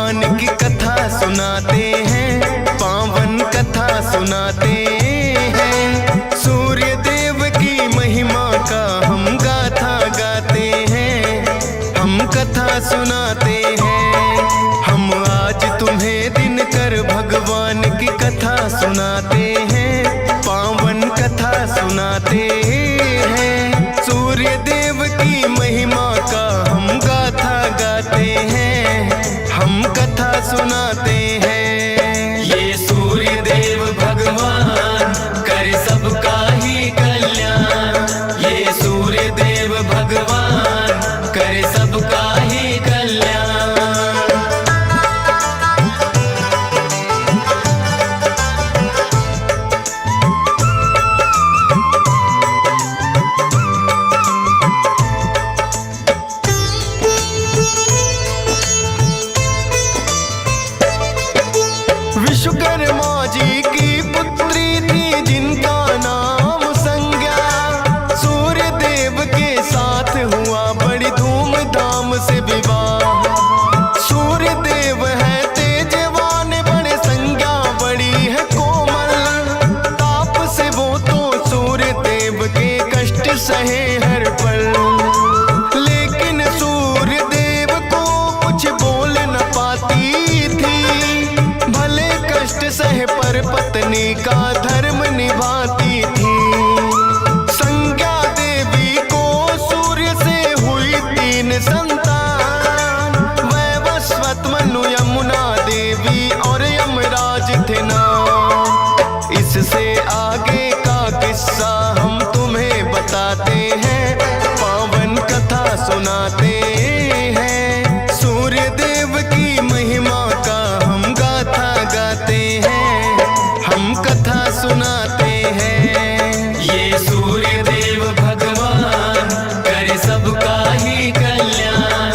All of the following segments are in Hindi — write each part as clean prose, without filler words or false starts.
भगवान की कथा सुनाते हैं, पावन कथा सुनाते हैं। सूर्य देव की महिमा का हम गाथा गाते हैं, हम कथा सुनाते हैं। हम आज तुम्हें दिनकर भगवान की कथा सुनाते हैं, पावन कथा सुनाते हैं। सूर्य देव की महिमा का हम गाथा गाते हैं, हम कथा सुनाते हैं। ये सूर्य देव भगवान करे सबका ही कल्याण, ये सूर्य देव भगवान करे सबका ही कल्याण। विश्वकर्मा जी की पुत्री थी जिनका नाम संज्ञा, सूर्य देव के साथ हुआ बड़ी धूमधाम से विवाह। सूर्य देव है तेजवान बड़े, संज्ञा बड़ी है कोमल। ताप से वो तो सूर्य देव के कष्ट सहे हर पल, लेकिन सूर्य देव को कुछ बोल न पाती थी। भले कष्ट सह पर पत्नी का धर्म निभाती थी। संज्ञा देवी को सूर्य से हुई 3 संतान, वैवस्वत, मनु, यमुना देवी और यमराज थे नाम। इससे आगे का किस्सा हम तुम्हें बताते हैं, पावन कथा सुनाते हैं। सूर्य देव की महिमा का हम गाथा गाते हैं, हम कथा सुनाते हैं। ये सूर्य देव भगवान करे सबका ही कल्याण,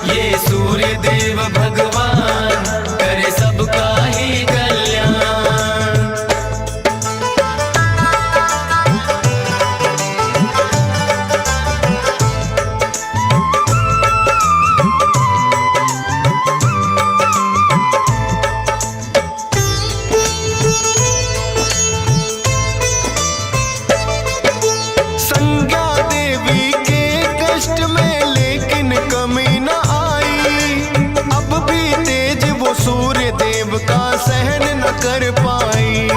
ये सूर्य देव भगवान करे सबका ही कल्याण। संज्ञा देवी के कष्ट में लेकिन कमी न आई, अब भी तेज वो सूर्य देव का सहन न कर पाई।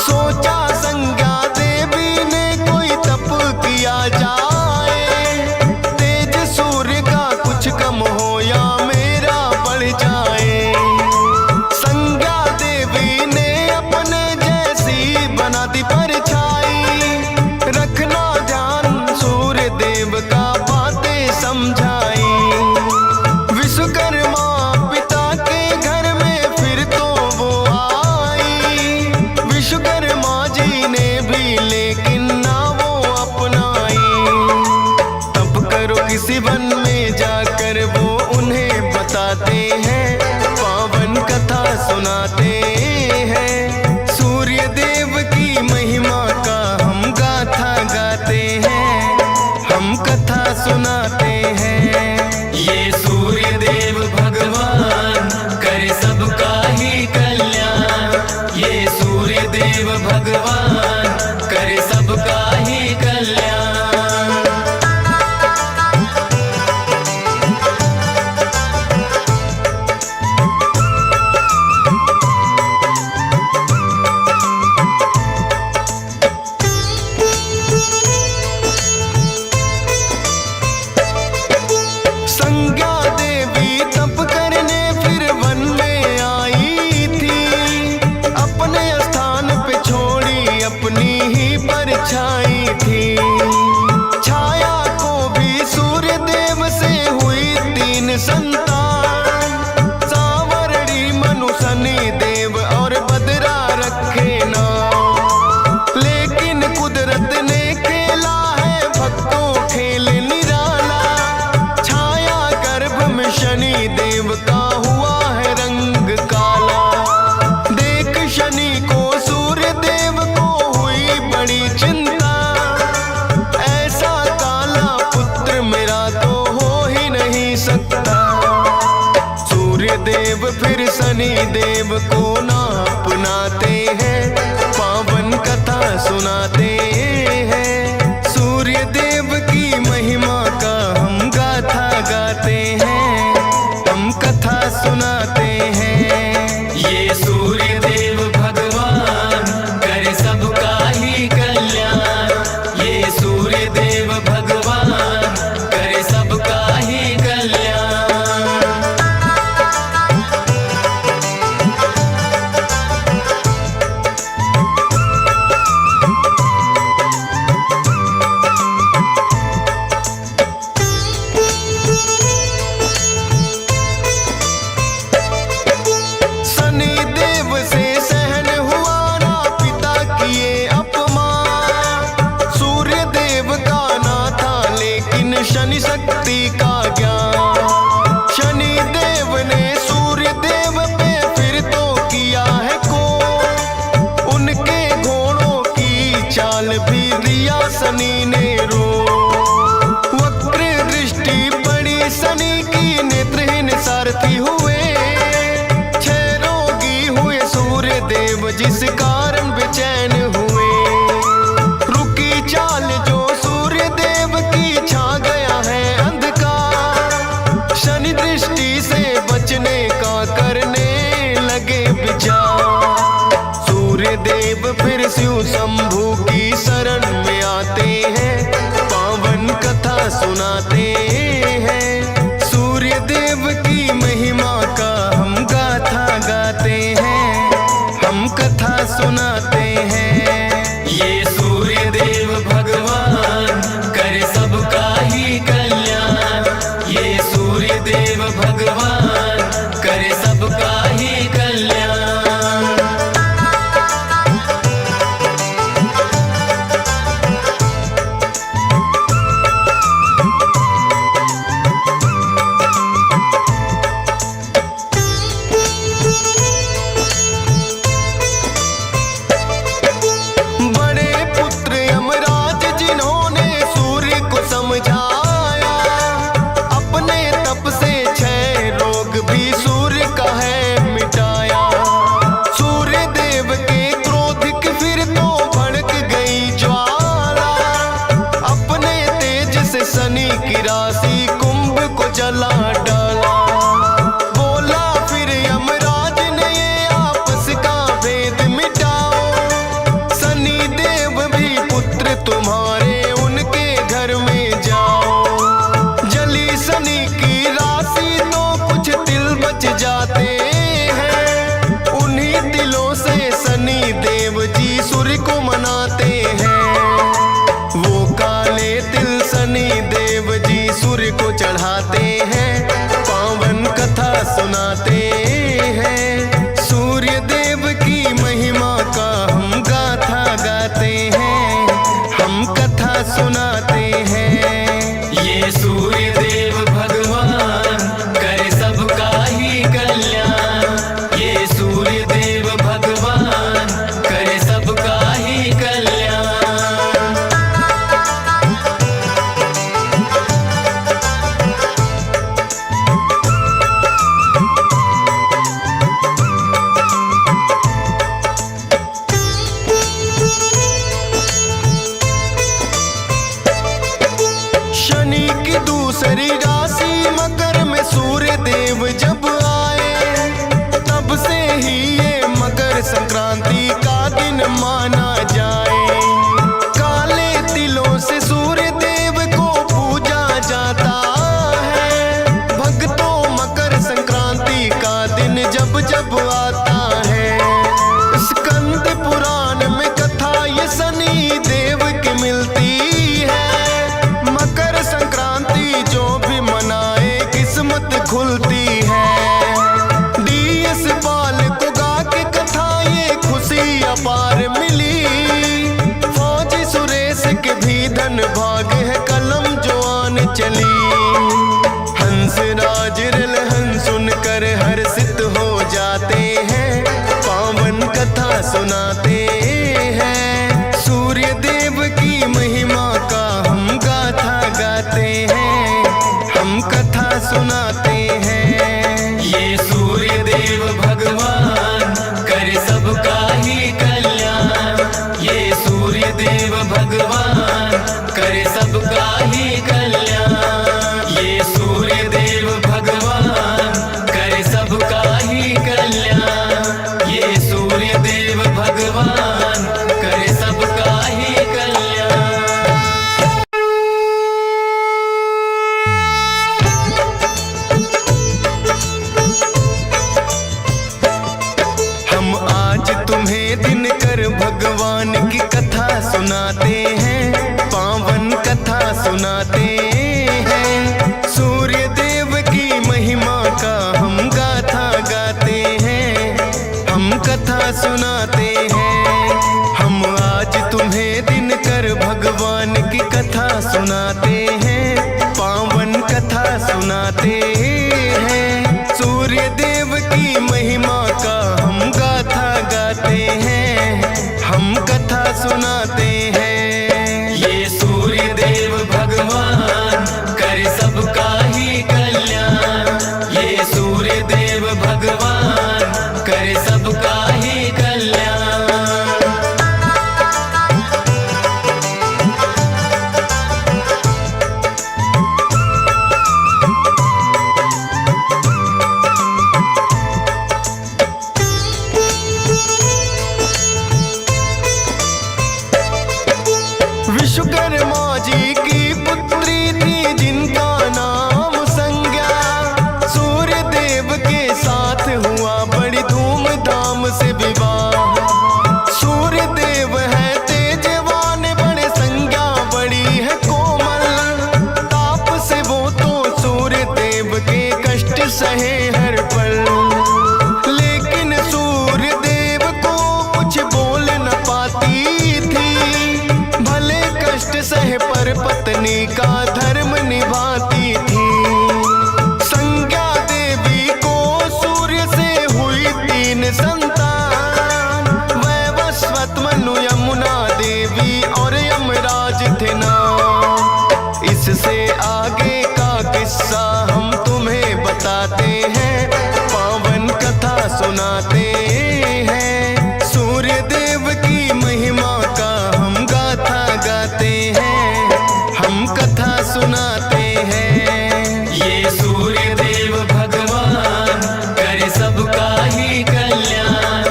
सोचा संज्ञा देवी ने कोई तप किया जाए, तेज सूर्य का कुछ कम हो या मेरा बढ़ जाए। संज्ञा देवी ने अपने जैसी बना दी परछाई, रखना ध्यान सूर्य देव का बातें समझाई। विश्वकर्मा पिता के घर में फिर तो वो आई, विश्वकर्मा जी ने भी लेकिन ना वो अपनाई। तब करो किसी वन में जाकर वो उन्हें बताते हैं, पावन कथा सुनाते हैं। सूर्य देव की महिमा का हम गाथा गाते हैं, हम कथा सुनाते हैं। ये सूर्य देव भगवान करे सबका ही कल्याण, ये सूर्य देव भगवान करे सबका ही कल्याण। संज्ञा देवी तप करने फिर वन में आई थी, अपने स्थान पे छोड़ी अपनी ही परछाई थी। छाया को भी सूर्य देव से हुई 3 संतान, सांवरड़ी, मनु, शनि देव और बदरा रखे नाम। लेकिन कुदरत ने खेला है भक्तों खेल निराला, छाया गर्भ में शनि देव का हुआ है रंग काला। देख शनि को सूर्य देव को हुई बड़ी चिंता, ऐसा काला पुत्र मेरा तो हो ही नहीं सकता। सूर्य देव शनि देव को ना अपनाते हैं, पावन कथा सुनाते हैं। सूर्य देव की महिमा का हम गाथा गाते हैं, हम कथा सुनाते हैं। ये सूर्य देव भगवान करे सबका ही कल्याण, ये सूर्य देव भगवान करे सबका ही कल्याण। शनि देव से सहन हुआ ना पिता किए अपमान, सूर्य देव का ना था लेकिन शनि शक्ति का ज्ञान। शनि देव ने सूर्य देव पे फिर तो किया है को, उनके घोड़ों की चाल भी लिया शनि ने रो। वक्र दृष्टि पड़ी शनि की, नेत्रहीन सारथी हुए, सूर्य देव जिस कारण बेचैन हुए। रुकी चाल जो सूर्य देव की, छा गया है अंधकार, शनि दृष्टि से बचने का करने लगे विचार। सूर्य देव फिर शिव शंभू की शरण में आते हैं, पावन कथा सुनाते हैं। सूर्य देव की महिमा का हम गाथा गाते हैं, हम कथा सुनाते हैं। ये सूर्य देव भगवान करे सबका ही कल्याण, ये सूर्य देव भगवान करे सबका ही कल्याण। शनि की राशि कुंभ को जला डाला, बोला फिर यमराज ने ये आपस का भेद मिटाओ। शनि देव भी पुत्र तुम्हारे उनके घर में जाओ। जली शनि की राशि तो कुछ तिल बच जाते हैं, उन्हीं तिलों से शनि देव जी सूर्य को मनाते हैं। वो काले तिल शनि देव जी सूर्य को चढ़ाते हैं, पावन कथा सुनाते हैं। सूर्य देव की महिमा का हम गाथा गाते हैं, हम कथा सुनाते हैं। ये सूर्य देव भगवान करे सबका ही कल्याण, ये सूर्य देव भगवान करे सबका ही कल्याण। शनि की दूसरी राशि मकर में सूर्य देव जब आए, तब से ही ये मकर संक्रांति का दिन माना जाए। काले तिलों से सूर्य देव को पूजा जाता है, भक्तों मकर संक्रांति का दिन जब जब आता है। स्कंद पुराण में कथा ये शनि देव की मिलती है, मकर संक्रांति जो भी मनाए किस्मत खुलती है। डीएस पाल को गा के कथा ये खुशी अपार मिली, फौजी सुरेश के भी धन भाग है कलम जो आन चली। हंस राज रलहन सुनकर हर्षित हो जाते हैं, पावन कथा सुनाते हैं। सूर्य देव की महिमा का हम गाथा गाते हैं, हम कथा सुनाते हैं। ये सूर्य देव भगवान देव भगवान करे सबका ही कल्याण। ये सूर्य देव भगवान करे सबका ही कल्याण। ये सूर्य देव भगवान करे सबका ही कल्याण। हम आज तुम्हें दिनकर भगवान की कथा सुनाते हैं, पावन कथा सुनाते हैं। सूर्य देव की महिमा का हम गाथा गाते हैं, हम कथा सुनाते हैं। हम आज तुम्हें दिनकर भगवान की कथा सुनाते हैं, पावन कथा सुनाते हैं। सूर्य देव की महिमा का हम गाथा गाते हैं, हम कथा सुनाते हैं। ये सूर्य देव भगवान करे सबका ही कल्याण। ये सूर्य देव भगवान करे सबका ही कल्याण। विश्वकर्मा जी की पुत्री थी जिनका नाम संज्ञा। सूर्य देव के साथ हुआ बड़ी धूमधाम से विवाह। सूर्य देव है तेजवान, बड़े संज्ञा बड़ी है कोमल। ताप से वो तो सूर्य देव के कष्ट सहे हर पल। लेकिन सूर्य देव को कुछ बोल न पाती थी। भले कष्ट सह पर पत्नी का धर्म निभाती थी। संज्ञा देवी को सूर्य से हुई 3 संतान। वैवस्वत, मनु, यमुना देवी और यमराज थे नाम। इससे आगे का किस्सा हम तुम्हें बताते हैं, पावन कथा सुनाते हैं। सूर्य देव की महिमा का हम गाथा गाते हैं, हम कथा सुनाते हैं। ये सूर्य देव भगवान करे सबका ही कल्याण।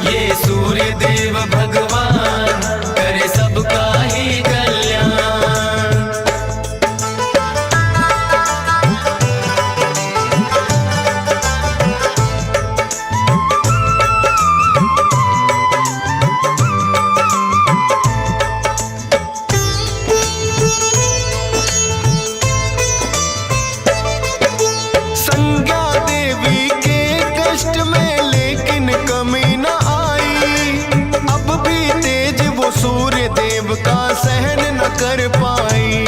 ये सूर्य देव भगवान करे सबका ही कल्याण। संज्ञा देवी के कष्ट में लेकिन कमी न आई। अब भी तेज वो सूर्य देव का सहन न कर पाई।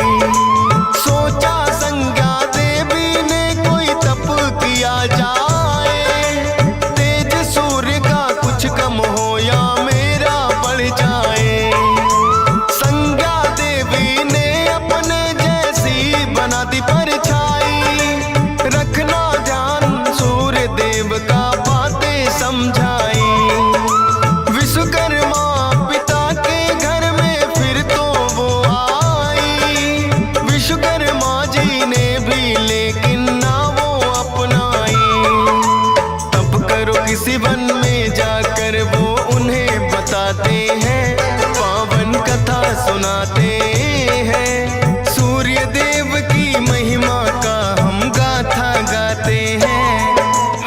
सोचा संज्ञा देवी ने कोई तप किया जाए। तेज सूर्य का कुछ कम हो या मेरा बढ़ जाए। संज्ञा देवी ने अपने जैसी बना दी परछाई। रखना ध्यान सूर्य देव का बातें समझाई। विश्वकर्मा पिता के घर में फिर तो वो आई। विश्वकर्मा जी ने भी लेकिन ना वो अपनाई। तब करो किसी वन में जाकर वो उन्हें बताते हैं, पावन कथा सुनाते हैं। सूर्य देव की महिमा का हम गाथा गाते हैं,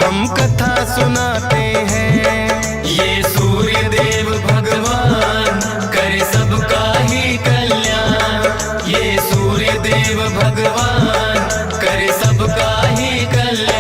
हम कथा सुनाते हैं। ये सूर्य देव भगवान करे सबका ही कल्याण। ये सूर्य देव भगवान करे सबका ही कल्याण।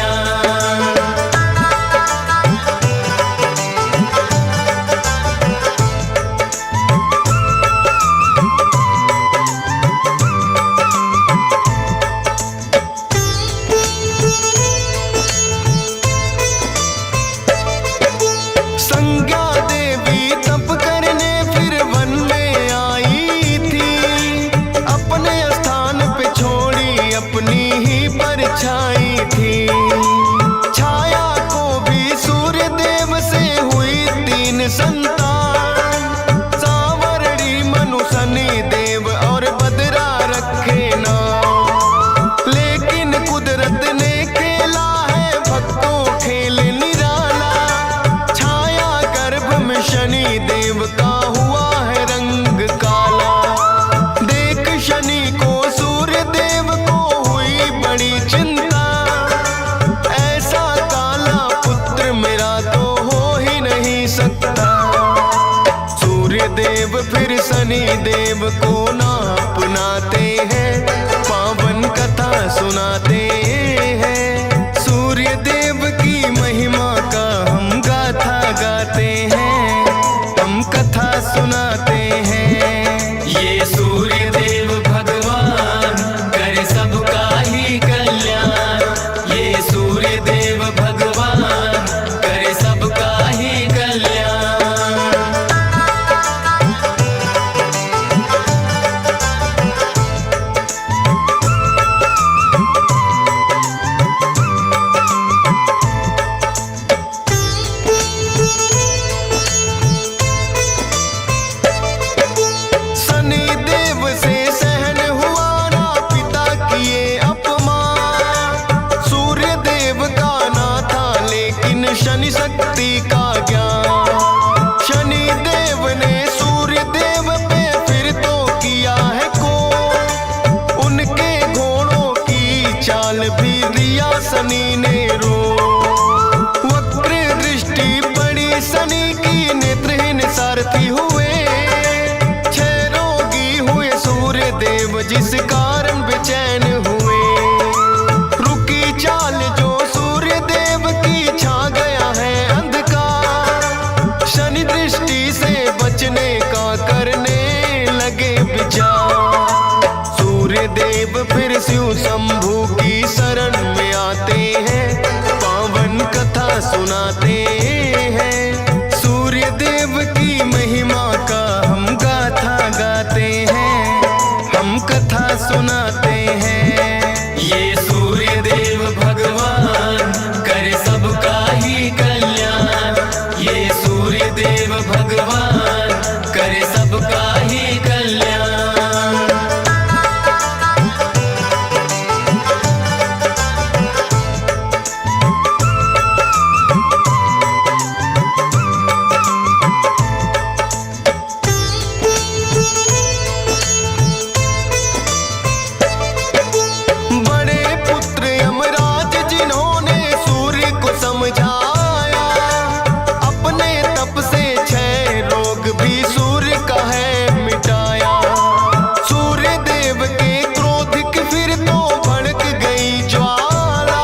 शनि देव का हुआ है रंग काला। देख शनि को सूर्य देव को हुई बड़ी चिंता, ऐसा काला पुत्र मेरा तो हो ही नहीं सकता। सूर्य देव फिर शनि देव को ना अपनाते हैं, पावन कथा सुनाते हैं। सूर्य देव की महिमा का हम गाथा गाते हैं, हम कथा सुनाते हैं। ये सूर्य देव भगवान करे सबका ही कल्याण। ये सूर्य देव भगवान करे सबका ही कल्याण। शनि देव से सहन हुआ ना पिता किए अपमान। सूर्य देव का ना था लेकिन शनि शक्ति का ज्ञान। शनि देव ने सूर्य देव पे फिर तो किया है को, उनके घोड़ों की चाल भी दिया शनि ने रो। वक्र दृष्टि पड़ी शनि की, नेत्रहीन सारथी हुए। सूर्य देव जिस कारण बेचैन हुए, रुकी चाल जो सूर्य देव की छा गया है अंधकार। शनि दृष्टि से बचने का करने लगे विचार। सूर्य देव फिर शिव शंभू की शरण में आते हैं, पावन कथा सुनाते हैं। सूर्य देव की महिमा का हम गाथा गाते हैं, हम कथा सुनाते हैं। ये सूर्य देव भगवान करे सबका ही कल्याण। ये सूर्य देव भगवान करे सबका ही कल्याण। समझाया अपने तप से 6 रोग भी सूर्य का है मिटाया। सूर्य देव के क्रोध की फिर तो भड़क गई ज्वाला,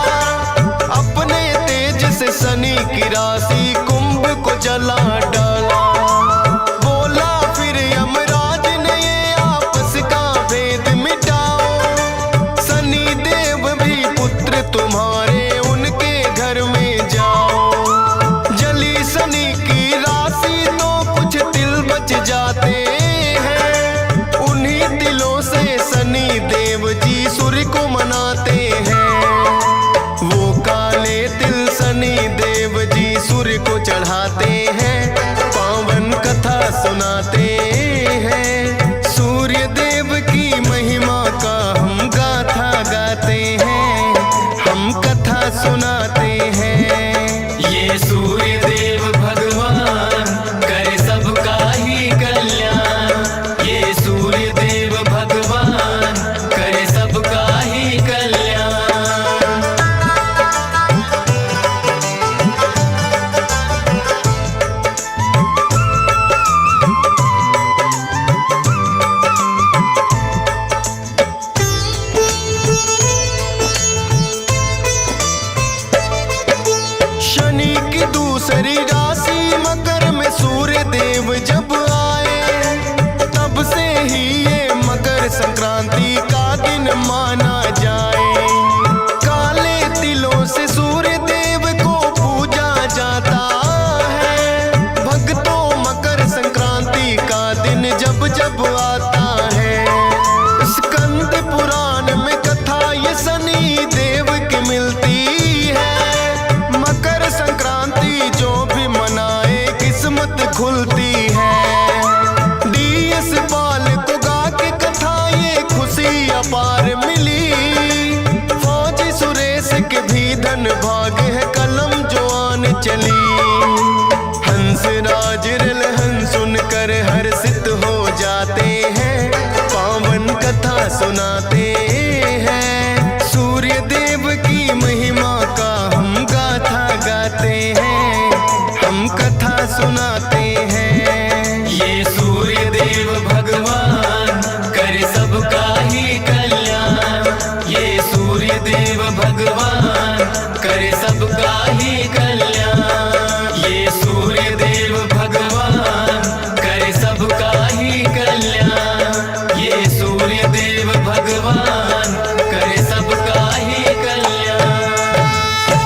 अपने तेज से शनि की राशि कुंभ को जला डाला। बोला फिर यमराज ने ये आपस का भेद मिटाओ, शनि देव भी पुत्र तुम्हारे उनके घर में जाओ। जली शनि की राशि तो कुछ तिल बच जाते हैं, उन्हीं तिलों से शनि देव जी सूर्य को मनाते हैं। वो काले तिल शनि देव जी सूर्य को चढ़ाते हैं, पावन कथा सुनाते हैं। सूर्य देव की महिमा का हम गाथा गाते हैं, हम कथा सुनाते हैं। ये सूर्य देव भगवान करे सबका ही कल्याण। ये सूर्य देव भगवान करे सबका ही कल्याण। शनि की दूसरी राशि मकर में सूर्य देव जब आए, तब से ही ये मकर संक्रांति का दिन माना जाए। काले तिलों से सूर्य देव को पूजा जाता है, भक्तों मकर संक्रांति का दिन जब जब आता है। स्कंद पुराण में कथा ये शनि देव की मिलती है। मकर संक्रांति जो भी मनाए किस्मत खुलती है। डीएस पाल को गा के कथा ये खुशी अपार मिली। फौजी सुरेश के भी धन भाग है कलम जो आन चली। हंस राज रल हंस सुनकर हर्षित हो जाते हैं, पावन कथा सुनाते हैं। सूर्य देव की महिमा का हम गाथा गाते हैं, हम कथा सुनाते हैं। ये सूर्य देव भगवान करे सबका ही कल्याण। ये सूर्य देव भगवान करे सबका ही कल्याण। ये सूर्य देव भगवान करे सबका ही कल्याण। ये सूर्य देव भगवान